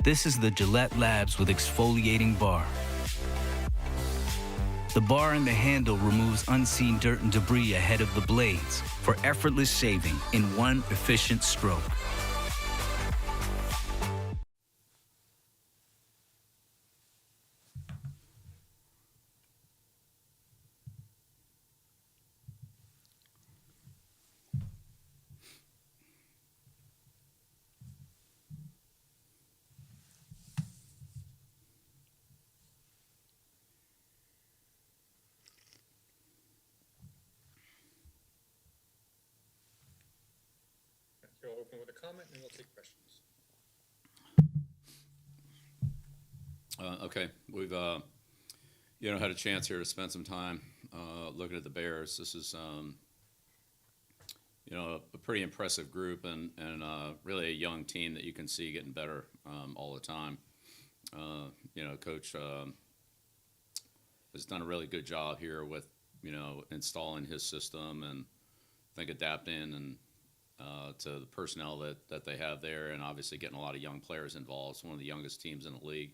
This is the Gillette Labs with exfoliating bar. The bar and the handle removes unseen dirt and debris ahead of the blades for effortless shaving in one efficient stroke. We'll open with a comment and we'll take questions. Okay, we've had a chance here to spend some time looking at the Bears. This is a pretty impressive group and really a young team that you can see getting better all the time. Coach has done a really good job here with installing his system and I think adapting and to the personnel that they have there, and obviously getting a lot of young players involved. It's one of the youngest teams in the league.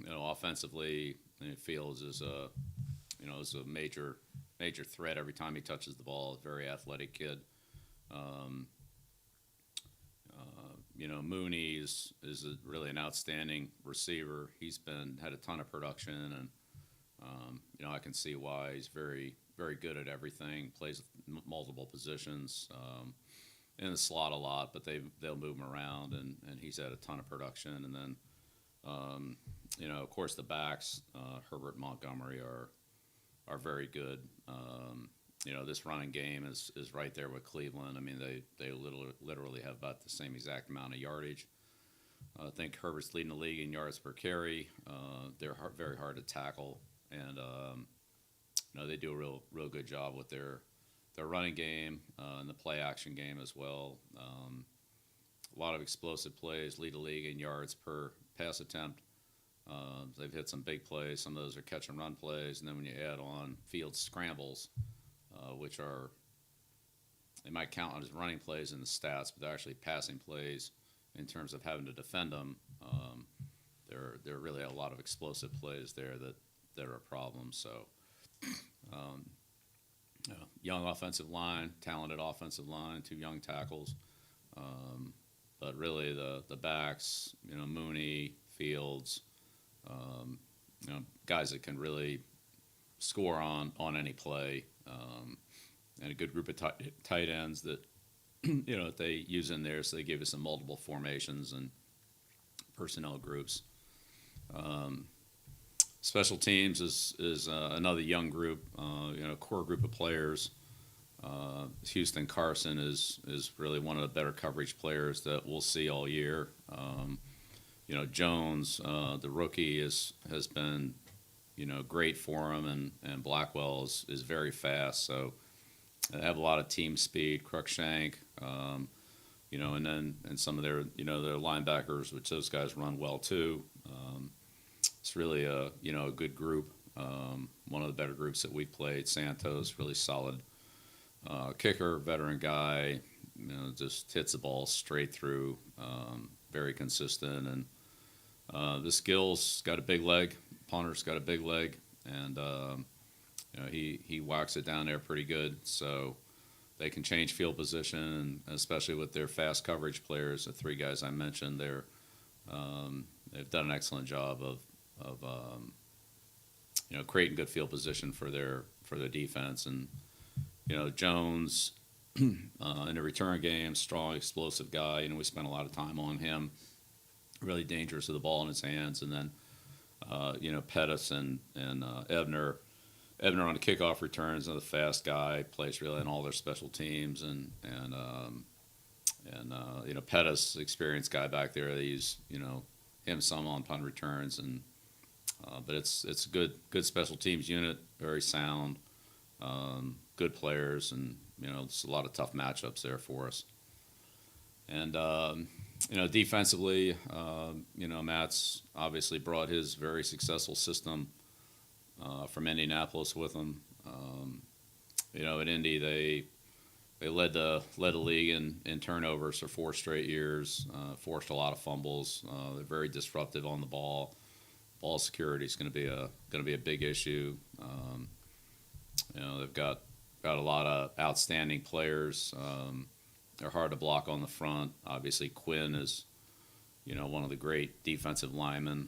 Offensively, Fields is a major threat every time he touches the ball. A very athletic kid. Mooney is really an outstanding receiver. He's had a ton of production, and I can see why. He's very good at everything. Plays multiple positions in the slot a lot, but they'll move him around, and he's had a ton of production. And then of course the backs, Herbert and Montgomery are very good. This running game is right there with Cleveland. I mean, they literally have about the same exact amount of yardage. I think Herbert's leading the league in yards per carry. They're very hard to tackle, and they do a real good job with their running game and the play action game as well. A lot of explosive plays, lead the league in yards per pass attempt. They've hit some big plays. Some of those are catch and run plays, and then when you add on field scrambles, which they might count as running plays in the stats, but they're actually passing plays in terms of having to defend them. There are really a lot of explosive plays there that are a problem. So, young offensive line, talented offensive line, 2 young tackles. But really the backs, Mooney, Fields, guys that can really score on any play, and a good group of tight ends that that they use in there, so they give us some multiple formations and personnel groups. Special teams is another young group, core group of players. Houston Carson is really one of the better coverage players that we'll see all year. Jones, the rookie, has been great for him, and Blackwell is very fast. So they have a lot of team speed. Cruikshank, and some of their their linebackers, which those guys run well too. It's really a good group. One of the better groups that we've played. Santos, really solid kicker, veteran guy. Just hits the ball straight through. Very consistent, and the skills got a big leg. Punter's got a big leg, and he whacks it down there pretty good. So they can change field position, and especially with their fast coverage players, the 3 guys I mentioned, they've done an excellent job of creating good field position for their defense. And Jones in the return game, strong, explosive guy. We spent a lot of time on him. Really dangerous with the ball in his hands. And then Pettis and Ebner on the kickoff returns, another fast guy, plays really in all their special teams, and Pettis, experienced guy back there. They use him some on punt returns, and but it's a good special teams unit, very sound, good players, and it's a lot of tough matchups there for us. And defensively, Matt's obviously brought his very successful system from Indianapolis with him. At Indy, they led the league in turnovers for 4 straight years. Forced a lot of fumbles. They're very disruptive on the ball. Ball security is going to be a big issue. They've got a lot of outstanding players. They're hard to block on the front. Obviously, Quinn is one of the great defensive linemen.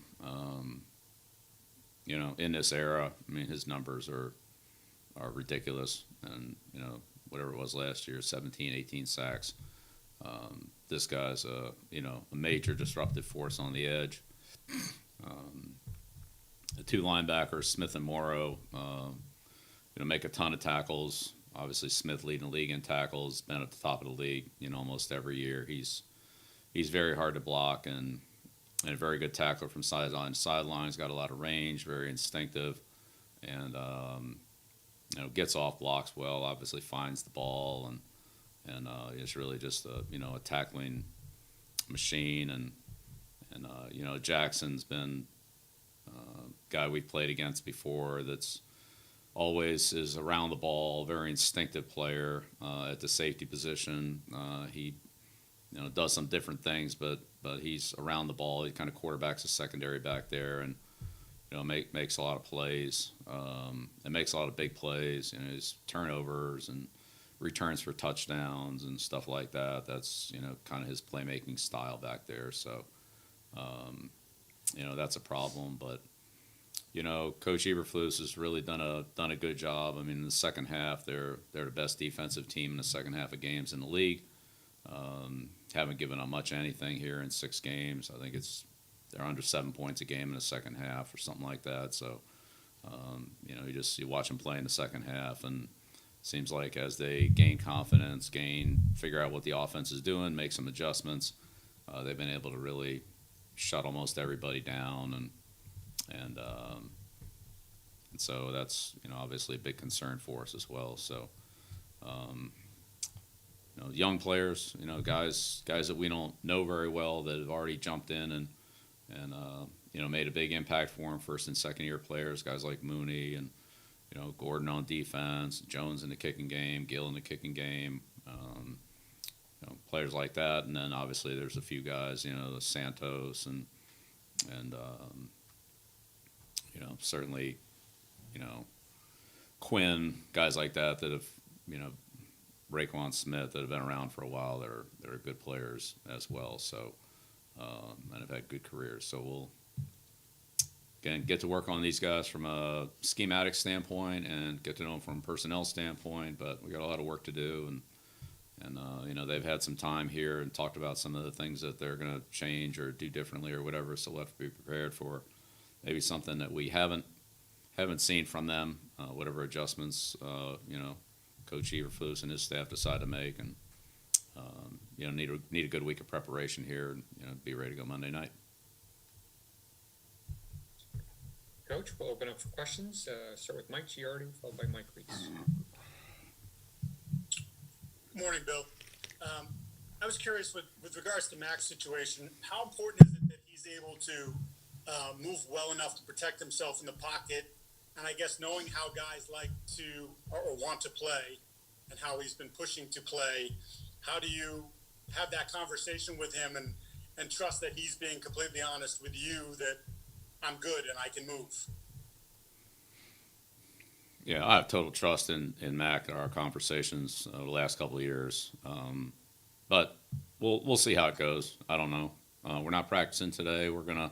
In this era, I mean, his numbers are ridiculous, and whatever it was last year, 17, 18 sacks. This guy's a major disruptive force on the edge. The two linebackers, Smith and Morrow, make a ton of tackles. Obviously, Smith leading the league in tackles, been at the top of the league, almost every year. He's very hard to block and a very good tackler from sideline to sideline. He's got a lot of range, very instinctive, and gets off blocks well. Obviously, finds the ball and it's really just a tackling machine. And Jackson's been a guy we've played against before. That's always is around the ball, very instinctive player at the safety position. He does some different things, but he's around the ball. He kind of quarterbacks a secondary back there, and makes a lot of plays. And makes a lot of big plays. His turnovers and returns for touchdowns and stuff like that. That's kind of his playmaking style back there. So that's a problem, but. Coach Eberflus has really done a good job. I mean, in the second half, they're the best defensive team in the second half of games in the league. Haven't given up much anything here in 6 games. I think they're under 7 points a game in the second half or something like that. So, you watch them play in the second half, and it seems like as they gain confidence, figure out what the offense is doing, make some adjustments, they've been able to really shut almost everybody down and so that's obviously a big concern for us as well. So young players, guys that we don't know very well that have already jumped in and made a big impact for them, first and second year players, guys like Mooney and Gordon on defense, Jones in the kicking game, Gill in the kicking game, players like that. And then obviously there's a few guys, the Santos and certainly, Quinn, guys like that have, Raekwon Smith that have been around for a while. They're good players as well. So, and have had good careers. So we'll again get to work on these guys from a schematic standpoint and get to know them from a personnel standpoint. But we got a lot of work to do, and they've had some time here and talked about some of the things that they're going to change or do differently or whatever. So we'll have to be prepared for maybe something that we haven't seen from them, whatever adjustments Coach Eberflus and his staff decide to make, and need a good week of preparation here, and be ready to go Monday night. Coach, we'll open up for questions. Start with Mike Giardi, followed by Mike Reese. Morning, Bill. I was curious with regards to Mac's situation, how important is it that he's able to move well enough to protect himself in the pocket? And I guess knowing how guys like to or want to play and how he's been pushing to play, how do you have that conversation with him and trust that he's being completely honest with you that I'm good and I can move? Yeah, I have total trust in Mac and our conversations the last couple of years. But we'll see how it goes. I don't know. We're not practicing today. We're gonna,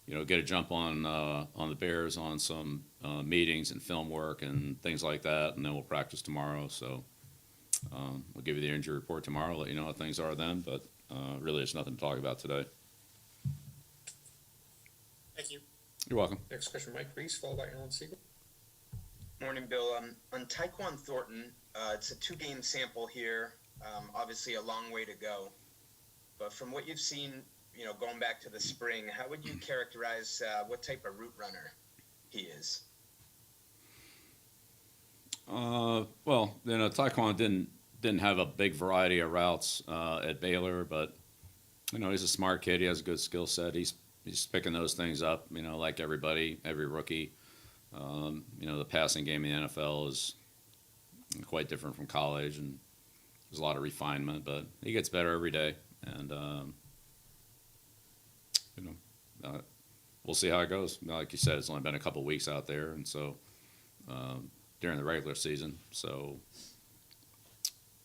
get a jump on the Bears on some meetings and film work and things like that, and then we'll practice tomorrow. So we'll give you the injury report tomorrow. Let you know how things are then. But really, there's nothing to talk about today. Thank you. You're welcome. Next question, Mike Reese, followed by Alan Siegel. Morning, Bill. On Tyquan Thornton, it's a 2-game sample here. Obviously, a long way to go. But from what you've seen, going back to the spring, how would you characterize what type of route runner he is? Well, Tyquan didn't have a big variety of routes at Baylor, but he's a smart kid. He has a good skill set. He's picking those things up. Like everybody, every rookie. The passing game in the NFL is quite different from college, and there's a lot of refinement, but he gets better every day. And, you know, we'll see how it goes. Like you said, it's only been a couple weeks out there. And so during the regular season. So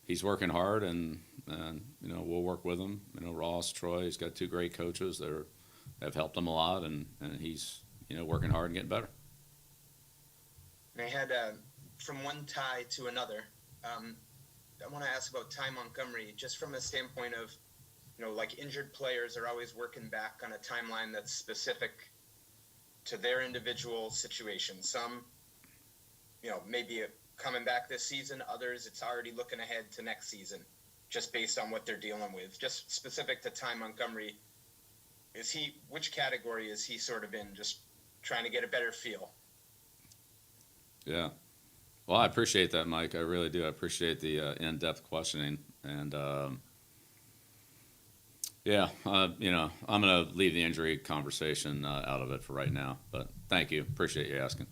he's working hard, and you know, we'll work with him. You know, Ross, Troy, he's got two great coaches that have helped him a lot, and he's, you know, working hard and getting better. And I had, from one tie to another, I want to ask about Ty Montgomery, just from a standpoint of, you know, like injured players are always working back on a timeline that's specific to their individual situation. Some, you know, maybe coming back this season, others it's already looking ahead to next season, just based on what they're dealing with. Just specific to Ty Montgomery, which category is he sort of in, just trying to get a better feel? Yeah. Well, I appreciate that, Mike. I really do. I appreciate the in-depth questioning. And, yeah, you know, I'm going to leave the injury conversation out of it for right now. But thank you. Appreciate you asking.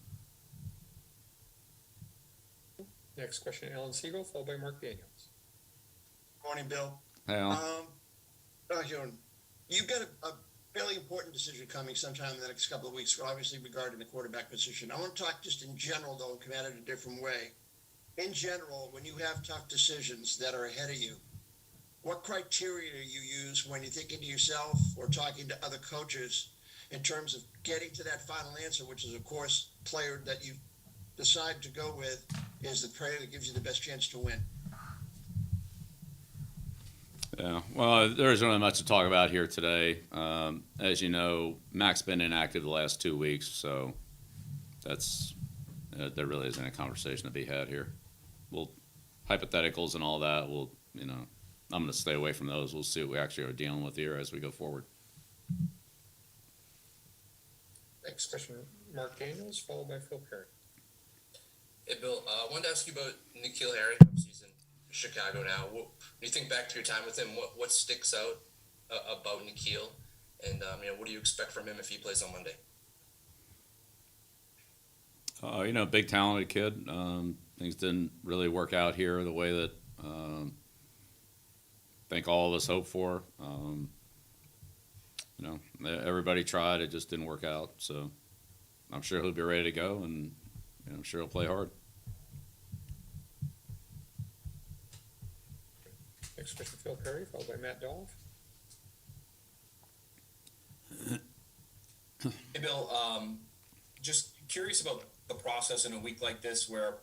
Next question, Alan Siegel, followed by Mark Daniels. Morning, Bill. Hey, Alan. You've got a fairly important decision coming sometime in the next couple of weeks, obviously regarding the quarterback position. I want to talk just in general, though, and come at it a different way. In general, when you have tough decisions that are ahead of you, what criteria do you use when you're thinking to yourself or talking to other coaches in terms of getting to that final answer, which is, of course, player that you decide to go with is the player that gives you the best chance to win? Yeah, well, there isn't really much to talk about here today. As you know, Mac's been inactive the last 2 weeks, so that's there really isn't a conversation to be had here. We'll hypotheticals and all that. We'll, you know, I'm going to stay away from those. We'll see what we actually are dealing with here as we go forward. Next question, Mark Daniels, followed by Phil Perry. Hey, Bill, I wanted to ask you about Nikhil Harry. He's in Chicago now. When you think back to your time with him, what sticks out about Nikhil? And, you know, what do you expect from him if he plays on Monday? You know, big talented kid. Things didn't really work out here the way that I think all of us hoped for. You know, everybody tried. It just didn't work out. So I'm sure he'll be ready to go, and you know, I'm sure he'll play hard. Next question, Phil Perry, followed by Matt Dolph. Hey, Bill, just curious about the process in a week like this where,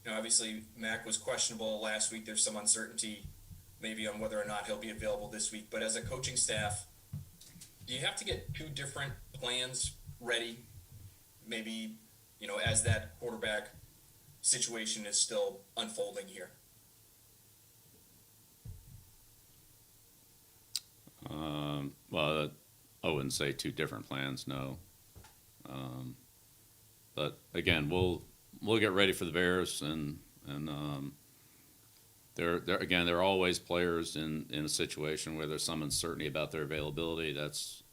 you know, obviously Mac was questionable last week. There's some uncertainty maybe on whether or not he'll be available this week. But as a coaching staff, do you have to get two different plans ready, maybe, you know, as that quarterback situation is still unfolding here? Well, I wouldn't say two different plans, no. But again, we'll get ready for the Bears, and there are always players in a situation where there's some uncertainty about their availability. That's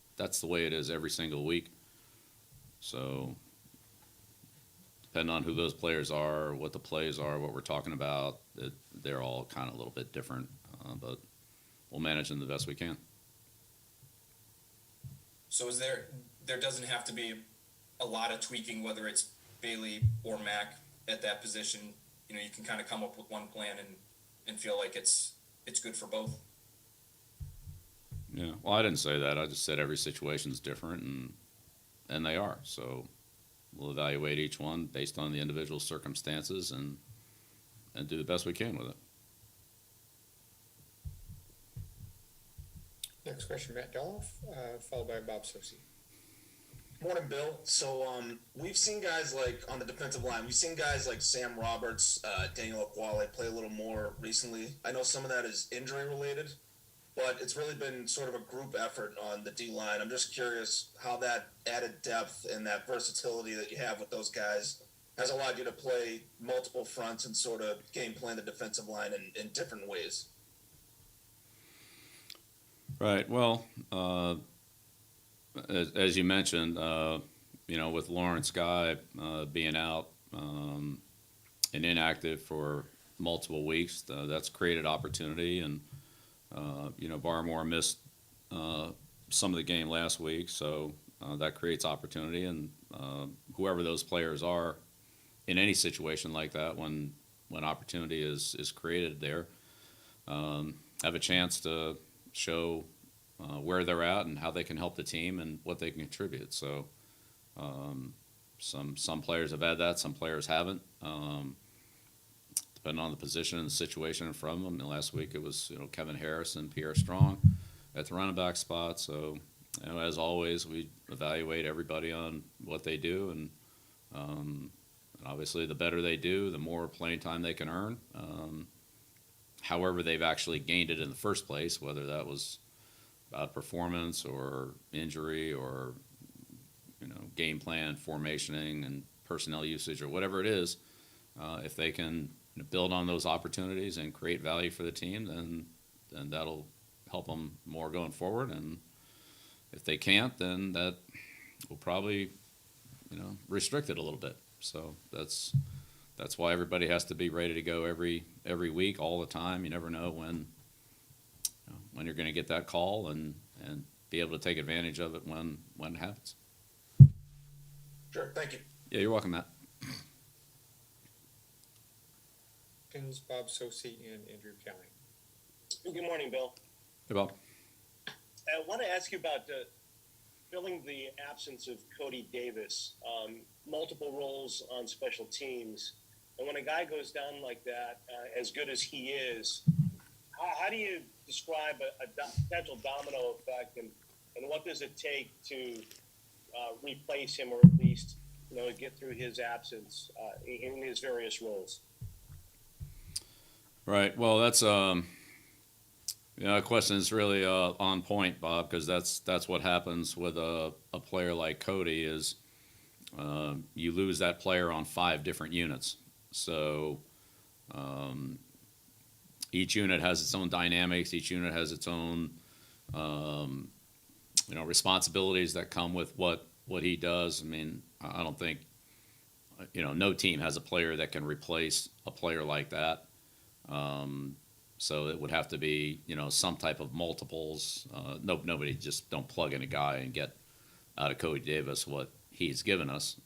the way it is every single week. So depending on who those players are, what the plays are, what we're talking about, they're all kind of a little bit different. But we'll manage them the best we can. So there doesn't have to be a lot of tweaking, whether it's Bailey or Mac at that position. You know, you can kind of come up with one plan and feel like it's good for both. Yeah. Well, I didn't say that. I just said every situation's different, and they are. So we'll evaluate each one based on the individual circumstances and do the best we can with it. Next question, Matt Dolph, followed by Bob Sosi. Morning, Bill. So we've seen guys like on the defensive line, we've seen guys like Sam Roberts, Daniel Akwale play a little more recently. I know some of that is injury related, but it's really been sort of a group effort on the D-line. I'm just curious how that added depth and that versatility that you have with those guys has allowed you to play multiple fronts and sort of game plan the defensive line in different ways. Right. Well, as you mentioned, you know, with Lawrence Guy being out and inactive for multiple weeks. That's created opportunity, and Barmore missed some of the game last week, so that creates opportunity. And whoever those players are, in any situation like that, when opportunity is created there, have a chance to show where they're at and how they can help the team and what they can contribute. So some players have had that, some players haven't, depending on the position and the situation in front of them. And last week it was Kevin Harris and Pierre Strong at the running back spot. So as always, we evaluate everybody on what they do, and obviously the better they do, the more playing time they can earn. However they've actually gained it in the first place, whether that was about performance or injury or game plan, formationing, and personnel usage or whatever it is, if they can build on those opportunities and create value for the team, then that'll help them more going forward. And if they can't, then that will probably restrict it a little bit. So that's why everybody has to be ready to go every week, all the time. You never know when you're going to get that call, and be able to take advantage of it when it happens. Sure, thank you. Yeah, you're welcome, Matt. Bob Sosi and Andrew Kelly. Good morning, Bill. Hey, Bob. I want to ask you about filling the absence of Cody Davis, multiple roles on special teams. And when a guy goes down like that, as good as he is, how do you describe a potential domino effect, and what does it take to replace him, or at least get through his absence in his various roles? Right. Well, that's a question is really on point, Bob, because that's what happens with a player like Cody is you lose that player on 5 different units. So each unit has its own dynamics. Each unit has its own responsibilities that come with what he does. I mean, I don't think no team has a player that can replace a player like that. So it would have to be, some type of multiples. Nobody just don't plug in a guy and get out of Cody Davis what he's given us.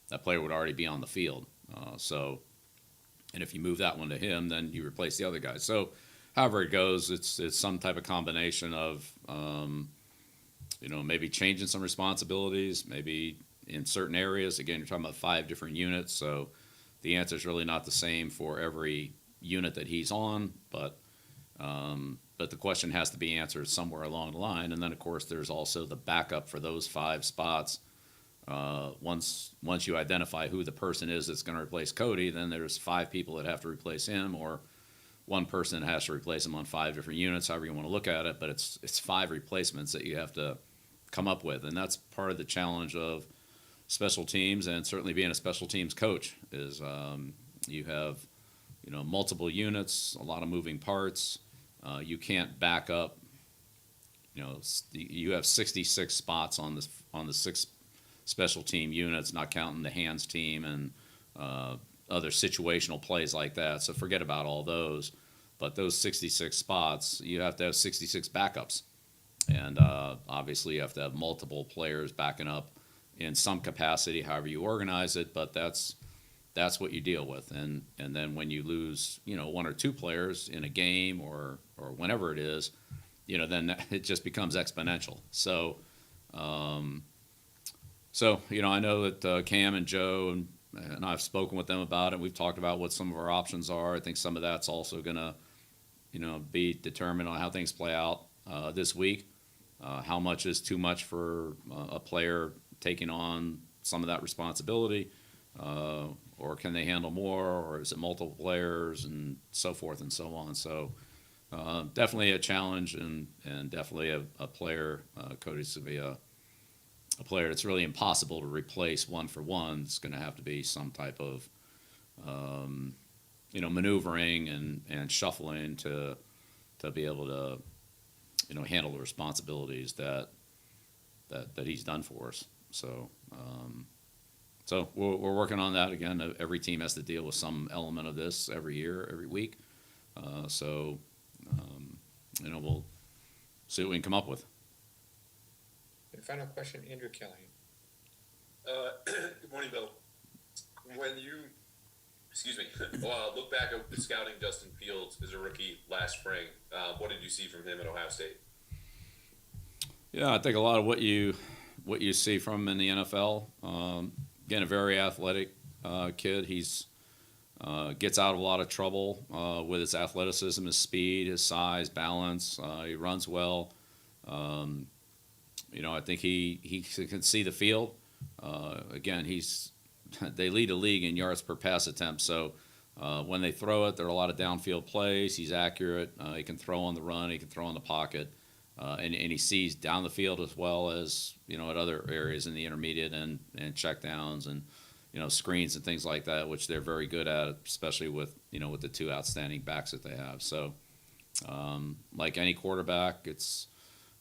That player would already be on the field. And if you move that one to him, then you replace the other guy. So however it goes, it's some type of combination of, maybe changing some responsibilities, maybe in certain areas. Again, you're talking about 5 different units. So the answer is really not the same for every unit that he's on, but the question has to be answered somewhere along the line. And then, of course, there's also the backup for those 5 spots. Once you identify who the person is that's going to replace Cody, then there's 5 people that have to replace him, or one person that has to replace him on 5 different units, however you want to look at it. But it's 5 replacements that you have to come up with, and that's part of the challenge of special teams, and certainly being a special teams coach is you have multiple units, a lot of moving parts. You can't back up. You have 66 spots on the 6 special team units, not counting the hands team and other situational plays like that. So forget about all those. But those 66 spots, you have to have 66 backups, and obviously you have to have multiple players backing up in some capacity, however you organize it. But that's what you deal with, and then when you lose, 1 or 2 players in a game or whenever it is, then it just becomes exponential. So, I know that Cam and Joe and I've spoken with them about it. We've talked about what some of our options are. I think some of that's also going to, be determined on how things play out this week. How much is too much for a player taking on some of that responsibility? Or can they handle more, or is it multiple players, and so forth and so on. So definitely a challenge, and definitely a player. Cody's to be a player that's really impossible to replace one for one. It's going to have to be some type of maneuvering and shuffling to be able to handle the responsibilities that he's done for us. So So we're working on that again. Every team has to deal with some element of this every year, every week. We'll see what we can come up with. And final question, Andrew Callahan. Good morning, Bill. When you, look back at the scouting Justin Fields as a rookie last spring, what did you see from him at Ohio State? Yeah, I think a lot of what you see from him in the NFL. Again, a very athletic kid. He's gets out of a lot of trouble with his athleticism, his speed, his size, balance. He runs well. I think he can see the field. Again, they lead the league in yards per pass attempt. So when they throw it, there are a lot of downfield plays. He's accurate. He can throw on the run. He can throw in the pocket. And he sees down the field as well as, at other areas in the intermediate and check downs and, screens and things like that, which they're very good at, especially with the two outstanding backs that they have. So like any quarterback, it's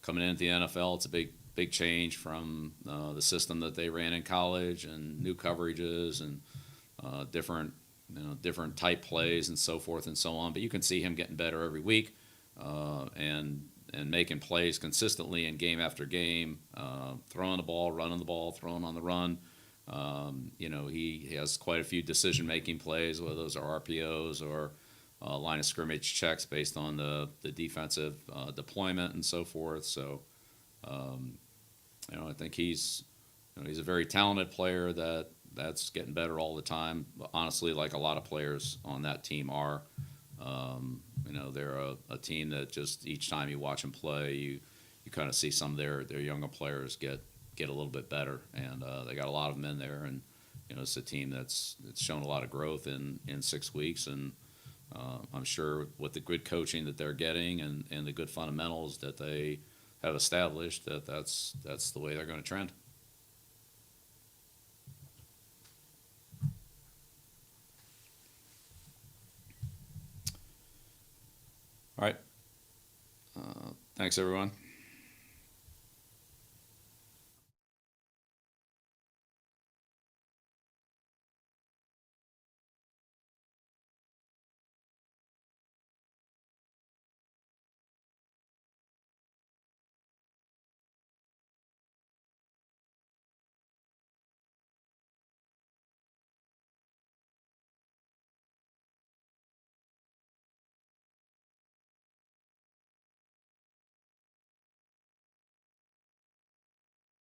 coming into the NFL. It's a big change from the system that they ran in college and new coverages and different type plays and so forth and so on. But you can see him getting better every week and making plays consistently in game after game, throwing the ball, running the ball, throwing on the run. He has quite a few decision-making plays, whether those are RPOs or line of scrimmage checks based on the defensive deployment and so forth. So, I think he's a very talented player that's getting better all the time. Honestly, like a lot of players on that team are. They're a team that just each time you watch them play, you kind of see some of their younger players get a little bit better, and they got a lot of them in there, and it's a team that's shown a lot of growth in 6 weeks, and I'm sure with the good coaching that they're getting and the good fundamentals that they have established, that's the way they're going to trend. All right. Thanks, everyone.